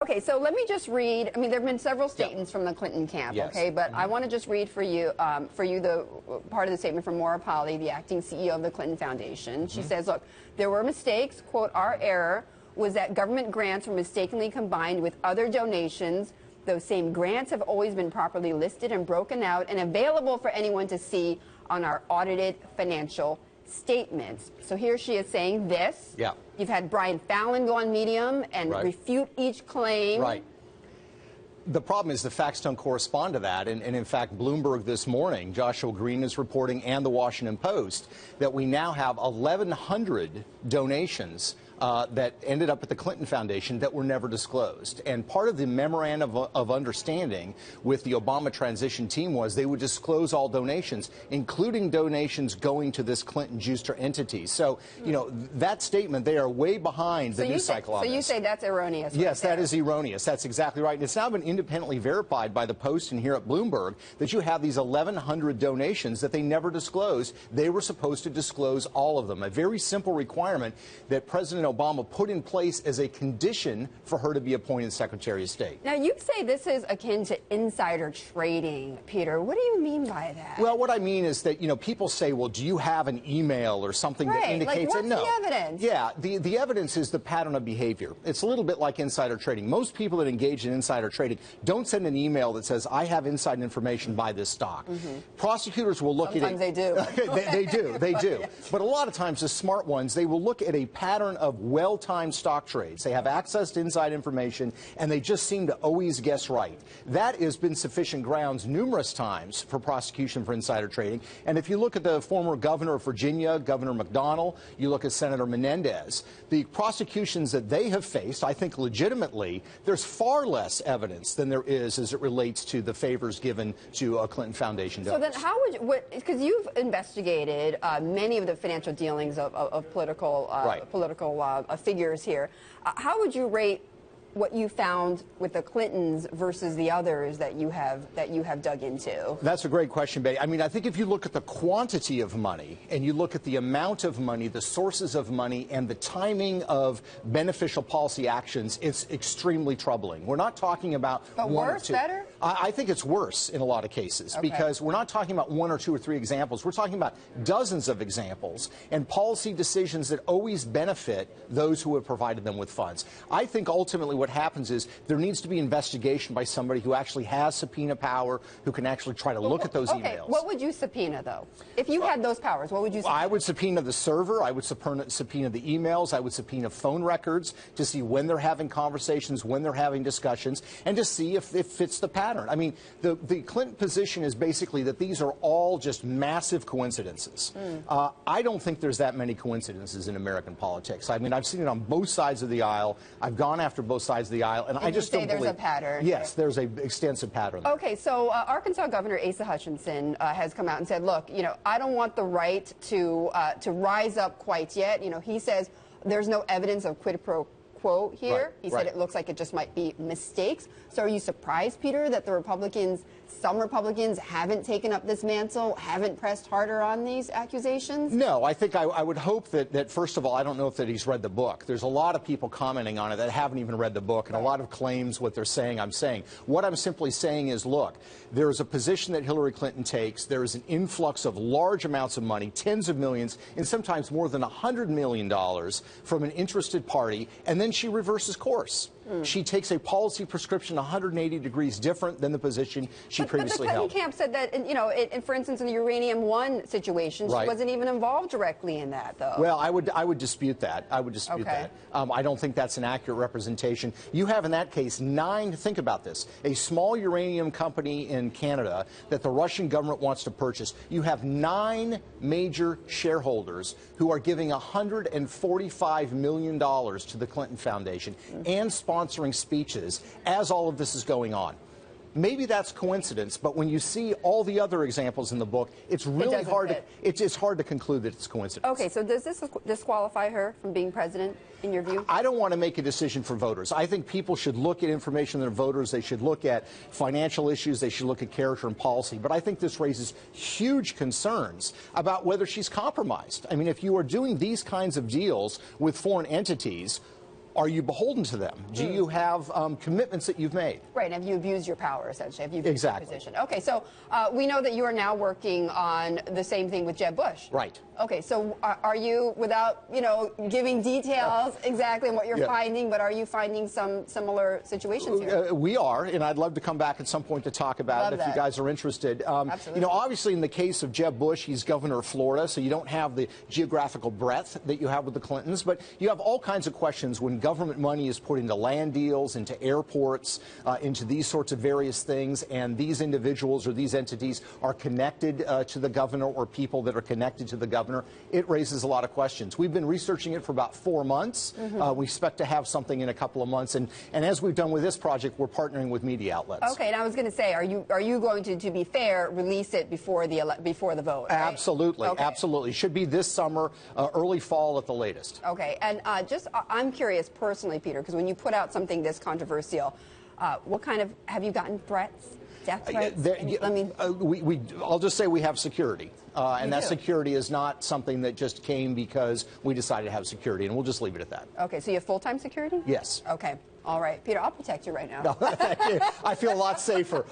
Okay, so let me just read. I mean, there have been several statements from the Clinton camp, Yes. okay? But I want to just read for you the part of the statement from Maura Polly, the acting CEO of the Clinton Foundation. She says, look, there were mistakes. Quote, our error was that government grants were mistakenly combined with other donations. Those same grants have always been properly listed and broken out and available for anyone to see on our audited financial statements. So here she is saying this. Yeah. You've had Brian Fallon go on Medium and refute each claim. Right. The problem is the facts don't correspond to that. And in fact, Bloomberg this morning, Joshua Green is reporting, and the Washington Post, that we now have 1,100 donations that ended up at the Clinton Foundation that were never disclosed. And part of the memorandum of understanding with the Obama transition team was they would disclose all donations, including donations going to this Clinton-Juster entity. So, you know, that statement, they are way behind the news cycle on this. So you say that's erroneous? Yes, that is erroneous. That's exactly right. And it's now been independently verified by the Post and here at Bloomberg that you have these 1,100 donations that they never disclosed. They were supposed to disclose all of them. A very simple requirement that President Obama put in place as a condition for her to be appointed Secretary of State. Now, you say this is akin to insider trading, Peter. What do you mean by that? Well, what I mean is that, you know, people say, well, do you have an email or something that indicates like, it? No. What's the evidence? Yeah, the evidence is the pattern of behavior. It's a little bit like insider trading. Most people that engage in insider trading don't send an email that says, I have inside information, buy this stock. Prosecutors will look Sometimes at it. Sometimes they do. they do. But a lot of times, the smart ones, they will look at a pattern of well-timed stock trades. They have access to inside information, and they just seem to always guess right. That has been sufficient grounds numerous times for prosecution for insider trading. And if you look at the former governor of Virginia, Governor McDonnell, you look at Senator Menendez, the prosecutions that they have faced, I think legitimately, there's far less evidence than there is as it relates to the favors given to Clinton Foundation donors. So then how would you, because you've investigated many of the financial dealings of political figures here. How would you rate what you found with the Clintons versus the others that you have dug into? That's a great question, Betty. I mean, I think if you look at the quantity of money and you look at the amount of money, the sources of money, and the timing of beneficial policy actions, it's extremely troubling. We're not talking about but one worse, or two. Better? I think it's worse in a lot of cases because we're not talking about one or two or three examples. We're talking about dozens of examples and policy decisions that always benefit those who have provided them with funds. I think ultimately what happens is there needs to be investigation by somebody who actually has subpoena power, who can actually try to look at those emails. What would you subpoena, though? If you had those powers, what would you subpoena? I would subpoena the server. I would subpoena the emails. I would subpoena phone records to see when they're having conversations, when they're having discussions, and to see if it fits the pattern. I mean, the Clinton position is basically that these are all just massive coincidences. I don't think there's that many coincidences in American politics. I mean, I've seen it on both sides of the aisle. I've gone after both sides of the aisle, and I just don't believe there's a pattern. Yes, there's an extensive pattern. Okay, so Arkansas Governor Asa Hutchinson has come out and said, look, you know, I don't want the right to rise up quite yet. You know, he says there's no evidence of quid pro quo here. He said it looks like it just might be mistakes. So are you surprised, Peter, that some Republicans haven't taken up this mantle, haven't pressed harder on these accusations? No, I think I would hope that, first of all, I don't know if that he's read the book. There's a lot of people commenting on it that haven't even read the book, and a lot of claims what they're saying I'm saying. What I'm simply saying is, look, there is a position that Hillary Clinton takes. There is an influx of large amounts of money, tens of millions, and sometimes more than $100 million from an interested party, and then she reverses course. She takes a policy prescription 180 degrees different than the position she previously held. But the Clinton camp said that, you know, for instance, in the Uranium One situation, she wasn't even involved directly in that, though. Well, I would dispute that. I would dispute that. I don't think that's an accurate representation. You have, in that case, think about this, a small uranium company in Canada that the Russian government wants to purchase. You have 9 major shareholders who are giving $145 million to the Clinton Foundation and sponsoring speeches as all of this is going on. Maybe that's coincidence, but when you see all the other examples in the book, it's really hard. It's hard to conclude that it's coincidence. Okay, so does this disqualify her from being president, in your view? I don't want to make a decision for voters. I think people should look at information that are voters. They should look at financial issues. They should look at character and policy. But I think this raises huge concerns about whether she's compromised. I mean, if you are doing these kinds of deals with foreign entities, Are you beholden to them? Do you have commitments that you've made? Right. Have you abused your power, essentially? Have you abused Exactly. your position? Okay. So we know that you are now working on the same thing with Jeb Bush. Right. Okay. So are you, without giving details exactly on what you're finding, but are you finding some similar situations here? We are, and I'd love to come back at some point to talk about it if you guys are interested. Absolutely. Obviously, in the case of Jeb Bush, he's governor of Florida, so you don't have the geographical breadth that you have with the Clintons, but you have all kinds of questions when government money is put into land deals, into airports, into these sorts of various things, and these individuals or these entities are connected to the governor or people that are connected to the governor. It raises a lot of questions. We've been researching it for about 4 months. We expect to have something in a couple of months, and as we've done with this project, we're partnering with media outlets. Okay, and I was going to say, are you going to be fair, release it before the vote? Right? Absolutely, okay. Absolutely. Should be this summer, early fall at the latest. Okay, and I'm curious personally, Peter, because when you put out something this controversial, what kind of, have you gotten threats? Death threats? I'll just say we have security, and that do? security is not something that just came because we decided to have security, and we'll just leave it at that. Okay, so you have full-time security? Yes. Okay, all right. Peter, I'll protect you right now. No, thank you. I feel a lot safer.